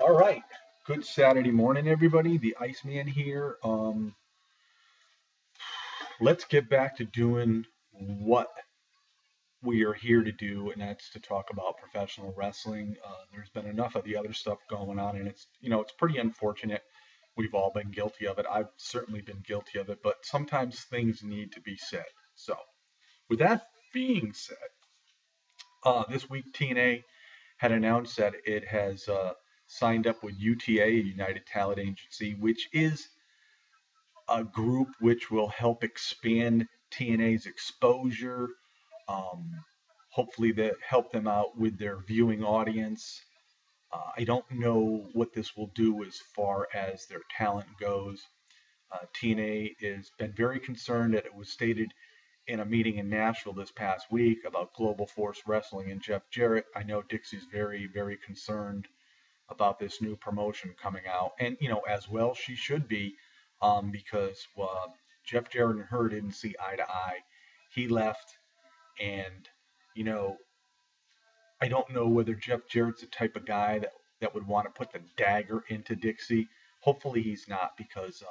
All right. Good Saturday morning, everybody. The Iceman here. Let's get back to doing what we are here to do, and that's to talk about professional wrestling. There's been enough of the other stuff going on, and it's pretty unfortunate. We've all been guilty of it. I've certainly been guilty of it, but sometimes things need to be said. So, with that being said, this week TNA had announced that it has signed up with UTA, United Talent Agency, which is a group which will help expand TNA's exposure. Um, Hopefully, that help them out with their viewing audience. I don't know what this will do as far as their talent goes. TNA has been very concerned that it was stated in a meeting in Nashville this past week about Global Force Wrestling and Jeff Jarrett. I know Dixie's very, very concerned about this new promotion coming out, and as well she should be, because Jeff Jarrett and her didn't see eye to eye. He left, and you know I don't know whether Jeff Jarrett's the type of guy that would want to put the dagger into Dixie. Hopefully he's not, because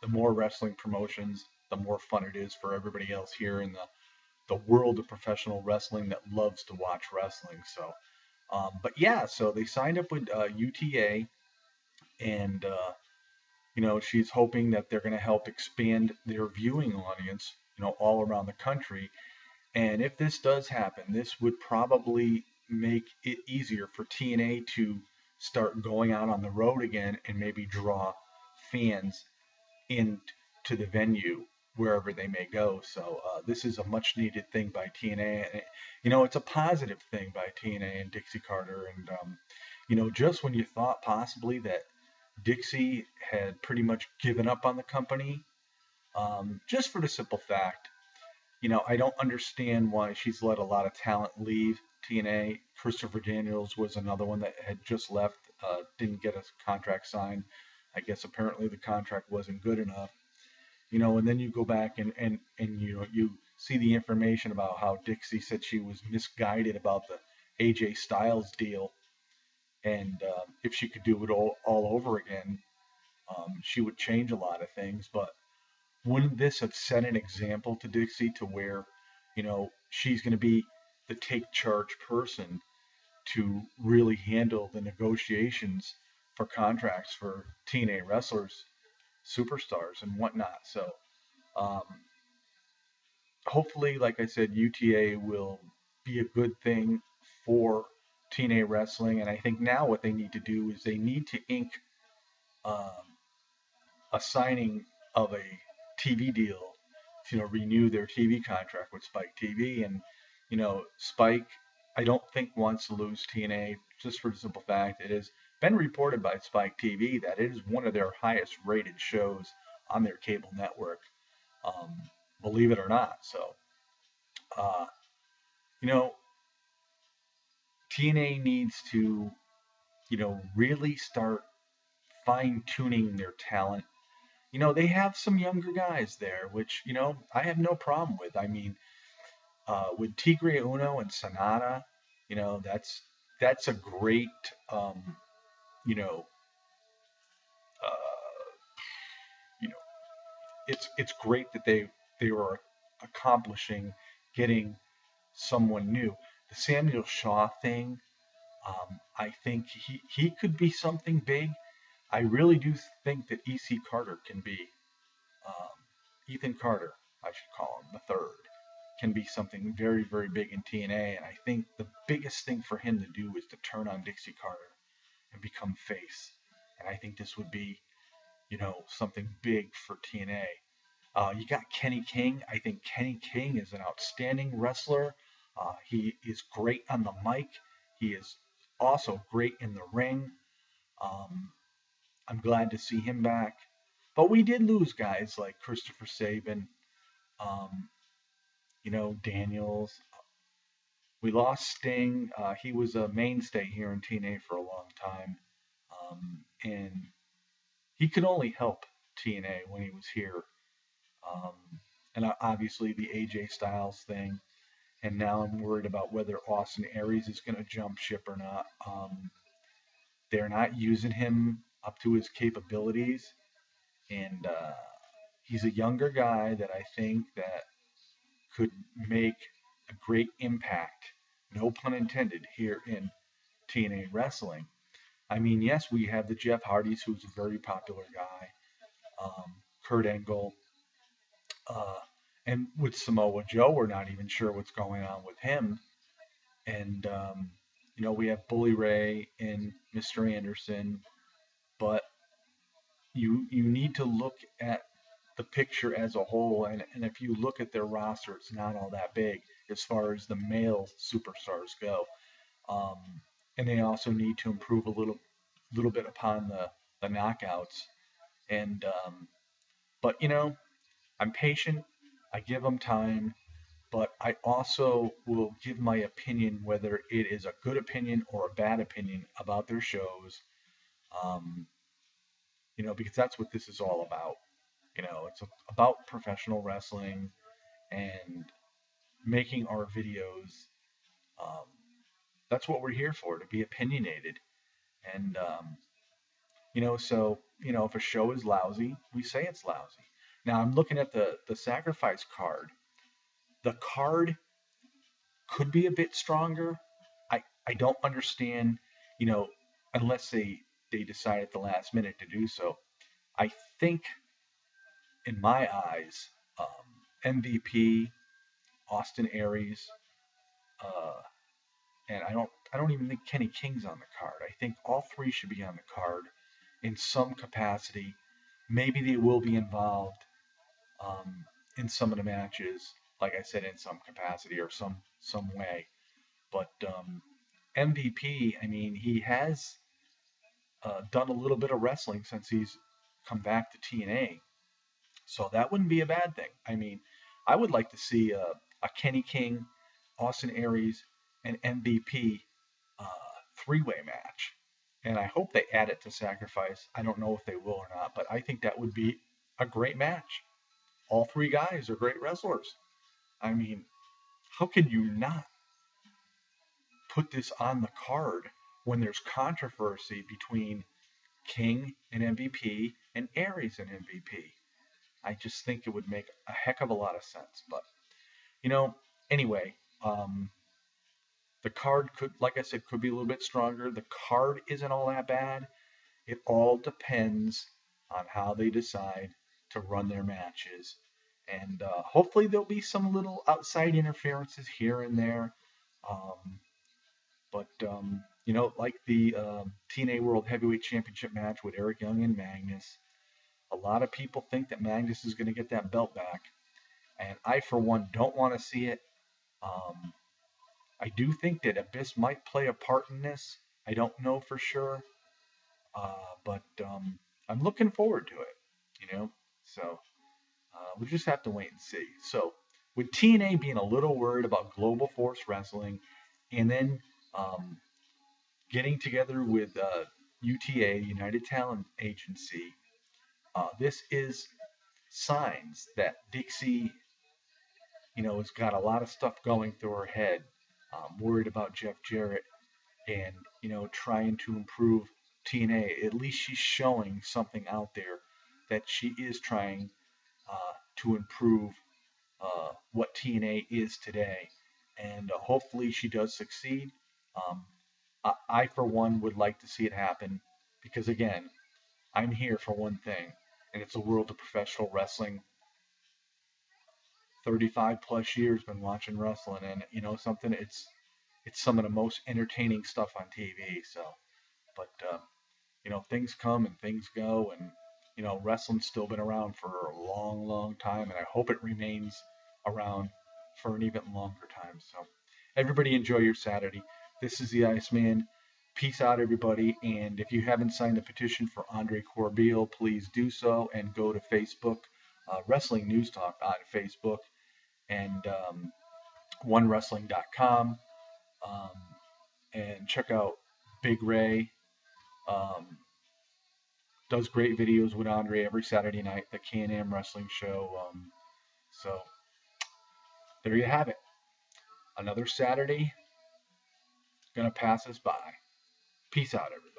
the more wrestling promotions, the more fun it is for everybody else here in the world of professional wrestling that loves to watch wrestling. So, but yeah, so they signed up with UTA, and she's hoping that they're going to help expand their viewing audience, all around the country. And if this does happen, this would probably make it easier for TNA to start going out on the road again and maybe draw fans into the venue wherever they may go. So this is a much needed thing by TNA. And it's a positive thing by TNA and Dixie Carter. And just when you thought possibly that Dixie had pretty much given up on the company, just for the simple fact, I don't understand why she's let a lot of talent leave TNA. Christopher Daniels was another one that had just left, didn't get a contract signed. I guess apparently the contract wasn't good enough. And then you go back and you see the information about how Dixie said she was misguided about the AJ Styles deal, and if she could do it all over again, she would change a lot of things. But wouldn't this have set an example to Dixie to where, she's going to be the take charge person to really handle the negotiations for contracts for TNA wrestlers, superstars, and whatnot? So, um, hopefully, like I said, UTA will be a good thing for TNA wrestling. And I think now what they need to do is they need to ink um, a signing of a TV deal to renew their TV contract with Spike TV. And Spike, I don't think wants to lose TNA, just for the simple fact it has been reported by Spike TV that it is one of their highest rated shows on their cable network. Um, Believe it or not. So, uh, you know, TNA needs to really start fine tuning their talent. They have some younger guys there, which, I have no problem with. I mean, with Tigre Uno and Sonata, that's a great, you know, uh, you know, it's great that they were accomplishing getting someone new. The Samuel Shaw thing, I think he could be something big. I really do think that EC Carter can be, um, Ethan Carter, I should call him, the third, can be something very, very big in TNA. And I think the biggest thing for him to do is to turn on Dixie Carter and become face. And I think this would be, something big for TNA. You got Kenny King. I think Kenny King is an outstanding wrestler. He is great on the mic. He is also great in the ring. Um, I'm glad to see him back. But we did lose guys like Christopher Sabin, um, Daniels. We lost Sting. He was a mainstay here in TNA for a long time. And he could only help TNA when he was here. And obviously the AJ Styles thing. And now I'm worried about whether Austin Aries is going to jump ship or not. they're not using him up to his capabilities, and he's a younger guy that I think that could make a great impact, no pun intended, here in TNA wrestling. I mean, yes, we have the Jeff Hardys, who's a very popular guy, Kurt Angle, uh, and with Samoa Joe, we're not even sure what's going on with him. And we have Bully Ray and Mr. Anderson, but you need to look at the picture as a whole. And if you look at their roster, it's not all that big as far as the male superstars go. Um, and they also need to improve a little bit upon the knockouts. And but I'm patient. I give them time, but I also will give my opinion, whether it is a good opinion or a bad opinion about their shows. Um, because that's what this is all about. It's about professional wrestling and making our videos. Um, that's what we're here for, to be opinionated. And if a show is lousy, we say it's lousy. Now I'm looking at the sacrifice card. The card could be a bit stronger. I don't understand, you know, unless they decide at the last minute to do so. I think, in my eyes, MVP, Austin Aries, uh, and I don't even think Kenny King's on the card. I think all three should be on the card in some capacity. Maybe they will be involved um, in some of the matches, like I said, in some capacity or some way. But MVP, I mean, he has done a little bit of wrestling since he's come back to TNA, so that wouldn't be a bad thing. I mean, I would like to see a Kenny King, Austin Aries, and MVP uh, three-way match, and I hope they add it to Sacrifice. I don't know if they will or not, but I think that would be a great match. All three guys are great wrestlers. I mean, how can you not put this on the card when there's controversy between King and MVP and Aries and MVP? I just think it would make a heck of a lot of sense. But, you know, anyway, the card could, like I said, could be a little bit stronger. The card isn't all that bad. It all depends on how they decide to run their matches. And hopefully there'll be some little outside interferences here and there. Um, but like the TNA World Heavyweight Championship match with Eric Young and Magnus, a lot of people think that Magnus is going to get that belt back. And I, for one, don't want to see it. Um, I do think that Abyss might play a part in this. I don't know for sure. But I'm looking forward to it. So we'll just have to wait and see. So, with TNA being a little worried about Global Force Wrestling, and then um, getting together with UTA, United Talent Agency, this is signs that Dixie, has got a lot of stuff going through her head. Worried about Jeff Jarrett and, trying to improve TNA. At least she's showing something out there that she is trying to improve what TNA is today. And hopefully she does succeed. Um, I, for one, would like to see it happen because, again, I'm here for one thing, and it's the world of professional wrestling. 35 plus years been watching wrestling, and something. It's some of the most entertaining stuff on TV. So, but things come and things go, and wrestling's still been around for a long, long time, and I hope it remains around for an even longer time. So, everybody enjoy your Saturday. This is the Iceman. Peace out, everybody. And if you haven't signed the petition for Andre Corbeil, please do so and go to Facebook, Wrestling News Talk on Facebook, and OneWrestling.com, um, and check out Big Ray. Um, does great videos with Andre every Saturday night, the Can-Am Wrestling Show. So there you have it. Another Saturday gonna pass us by. Peace out, everybody.